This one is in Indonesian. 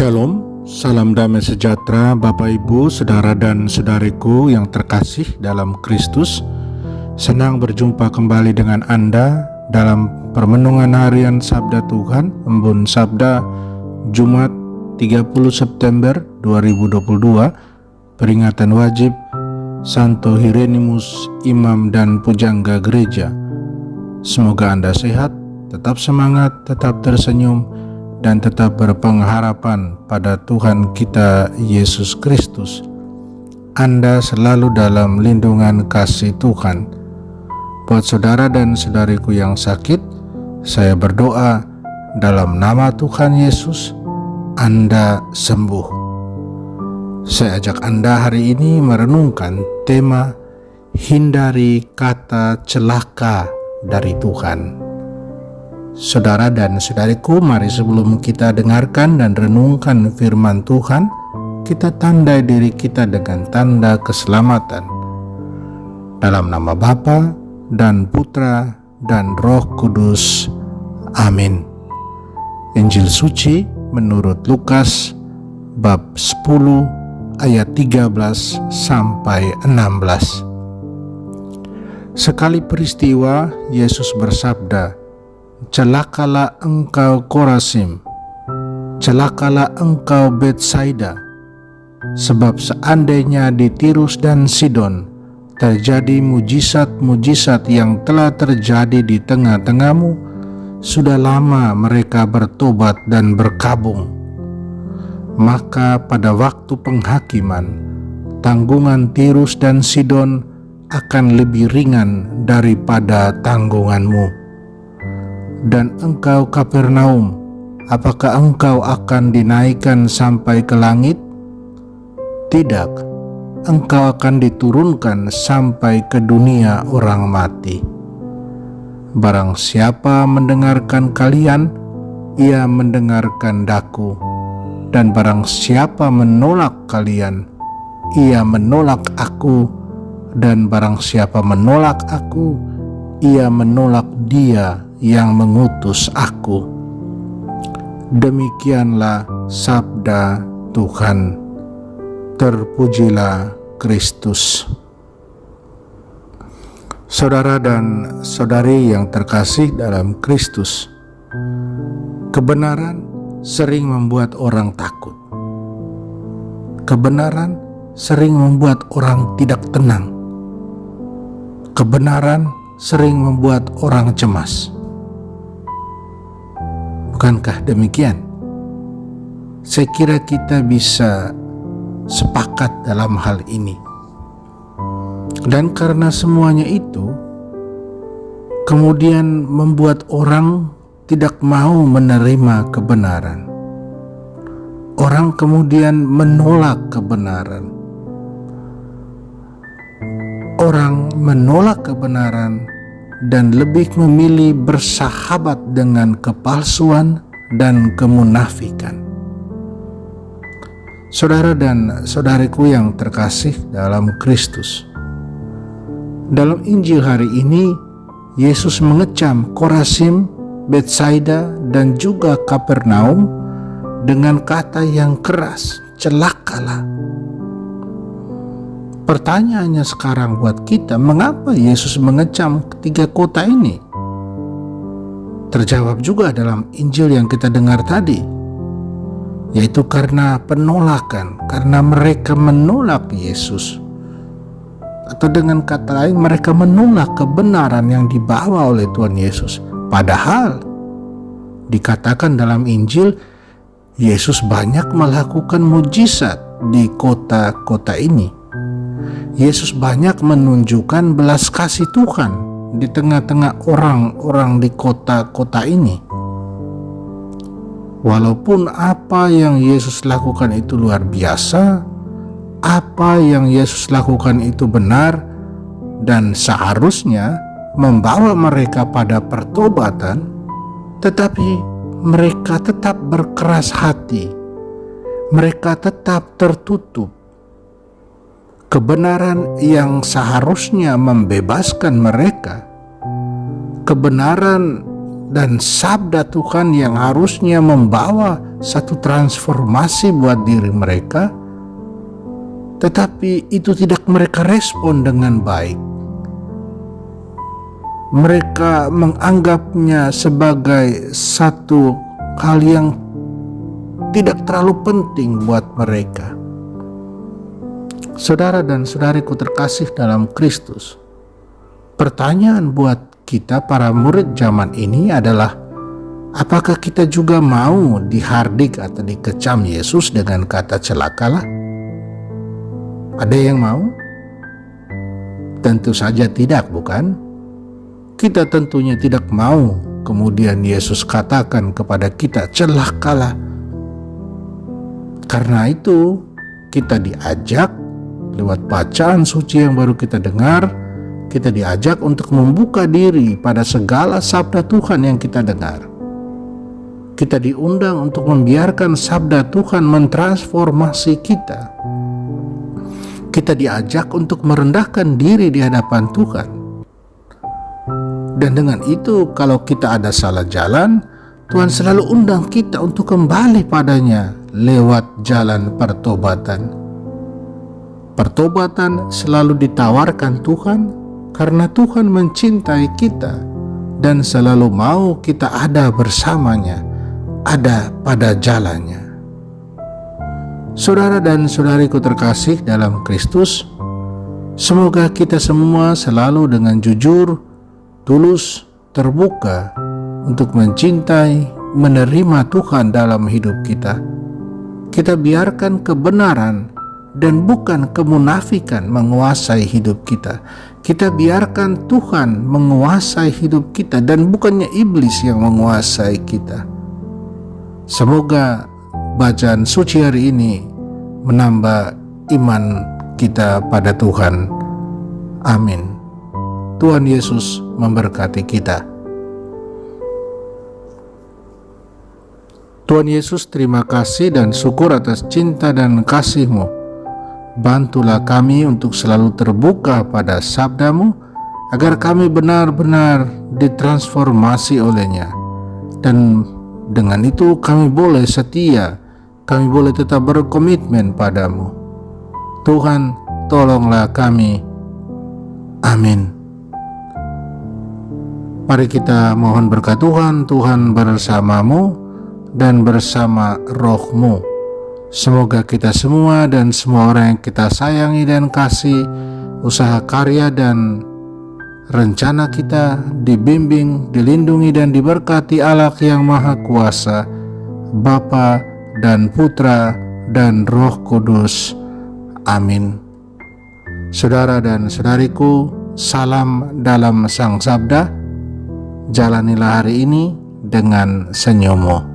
Shalom, salam damai sejahtera Bapak Ibu, Saudara dan Saudariku yang terkasih dalam Kristus. Senang berjumpa kembali dengan Anda dalam permenungan harian Sabda Tuhan, Embun Sabda Jumat 30 September 2022, peringatan wajib Santo Hieronymus, Imam dan Pujangga Gereja. Semoga Anda sehat, tetap semangat, tetap tersenyum, dan tetap berpengharapan pada Tuhan kita Yesus Kristus. Anda selalu dalam lindungan kasih Tuhan. Buat saudara dan saudariku yang sakit, saya berdoa dalam nama Tuhan Yesus, Anda sembuh. Saya ajak Anda hari ini merenungkan tema hindari kata celaka dari Tuhan. Saudara dan saudariku, mari sebelum kita dengarkan dan renungkan firman Tuhan, kita tandai diri kita dengan tanda keselamatan. Dalam nama Bapa dan Putra dan Roh Kudus. Amin. Injil suci menurut Lukas bab 10 ayat 13 sampai 16. Sekali peristiwa Yesus bersabda, "Celakalah engkau Korazim, celakalah engkau Betsaida, sebab seandainya di Tirus dan Sidon terjadi mujizat-mujizat yang telah terjadi di tengah-tengahmu, sudah lama mereka bertobat dan berkabung. Maka pada waktu penghakiman, tanggungan Tirus dan Sidon akan lebih ringan daripada tanggunganmu. Dan engkau Kapernaum, apakah engkau akan dinaikkan sampai ke langit? Tidak, engkau akan diturunkan sampai ke dunia orang mati. Barang siapa mendengarkan kalian, ia mendengarkan Daku. Dan barang siapa menolak kalian, ia menolak Aku. Dan barang siapa menolak Aku, ia menolak Dia yang mengutus Aku." Demikianlah sabda Tuhan. Terpujilah Kristus. Saudara dan saudari yang terkasih dalam Kristus, kebenaran sering membuat orang takut. Kebenaran sering membuat orang tidak tenang. Kebenaran sering membuat orang cemas. Bukankah demikian? Saya kira kita bisa sepakat dalam hal ini. Dan karena semuanya itu, kemudian membuat orang tidak mau menerima kebenaran. Orang kemudian menolak kebenaran. Orang menolak kebenaran dan lebih memilih bersahabat dengan kepalsuan dan kemunafikan. Saudara dan saudariku yang terkasih dalam Kristus, dalam Injil hari ini Yesus mengecam Korazim, Betsaida dan juga Kapernaum dengan kata yang keras, celakalah. Pertanyaannya sekarang buat kita, mengapa Yesus mengecam ketiga kota ini? Terjawab juga dalam Injil yang kita dengar tadi, yaitu karena penolakan, karena mereka menolak Yesus. Atau dengan kata lain, mereka menolak kebenaran yang dibawa oleh Tuhan Yesus. Padahal dikatakan dalam Injil, Yesus banyak melakukan mujizat di kota-kota ini. Yesus banyak menunjukkan belas kasih Tuhan di tengah-tengah orang-orang di kota-kota ini. Walaupun apa yang Yesus lakukan itu luar biasa, apa yang Yesus lakukan itu benar dan seharusnya membawa mereka pada pertobatan, tetapi mereka tetap berkeras hati. Mereka tetap tertutup. Kebenaran yang seharusnya membebaskan mereka, kebenaran dan sabda Tuhan yang harusnya membawa satu transformasi buat diri mereka, tetapi itu tidak mereka respon dengan baik. Mereka menganggapnya sebagai satu hal yang tidak terlalu penting buat mereka. Saudara dan saudariku terkasih dalam Kristus, pertanyaan buat kita para murid zaman ini adalah, apakah kita juga mau dihardik atau dikecam Yesus dengan kata celakalah? Ada yang mau? Tentu saja tidak, bukan? Kita tentunya tidak mau kemudian Yesus katakan kepada kita celakalah. Karena itu kita diajak lewat bacaan suci yang baru kita dengar, kita diajak untuk membuka diri pada segala sabda Tuhan yang kita dengar. Kita diundang untuk membiarkan sabda Tuhan mentransformasi kita. Kita diajak untuk merendahkan diri di hadapan Tuhan. Dan dengan itu, kalau kita ada salah jalan, Tuhan selalu undang kita untuk kembali padanya lewat jalan pertobatan. Pertobatan selalu ditawarkan Tuhan karena Tuhan mencintai kita dan selalu mau kita ada bersamanya, ada pada jalannya. Saudara dan saudariku terkasih dalam Kristus, semoga kita semua selalu dengan jujur, tulus, terbuka untuk mencintai, menerima Tuhan dalam hidup kita. Kita biarkan kebenaran dan bukan kemunafikan menguasai hidup kita. Kita biarkan Tuhan menguasai hidup kita dan bukannya iblis yang menguasai kita. Semoga bacaan suci hari ini menambah iman kita pada Tuhan. Amin. Tuhan Yesus memberkati kita. Tuhan Yesus, terima kasih dan syukur atas cinta dan kasih-Mu. Bantulah kami untuk selalu terbuka pada sabda-Mu, agar kami benar-benar ditransformasi olehnya. Dan dengan itu kami boleh setia, kami boleh tetap berkomitmen padamu. Tuhan, tolonglah kami. Amin. Mari kita mohon berkat Tuhan. Tuhan bersamamu dan bersama roh-Mu. Semoga kita semua dan semua orang yang kita sayangi dan kasih, usaha karya dan rencana kita dibimbing, dilindungi dan diberkati Allah yang Maha Kuasa, Bapa dan Putra dan Roh Kudus. Amin. Saudara dan saudariku, salam dalam Sang Sabda. Jalanilah hari ini dengan senyum-Mu.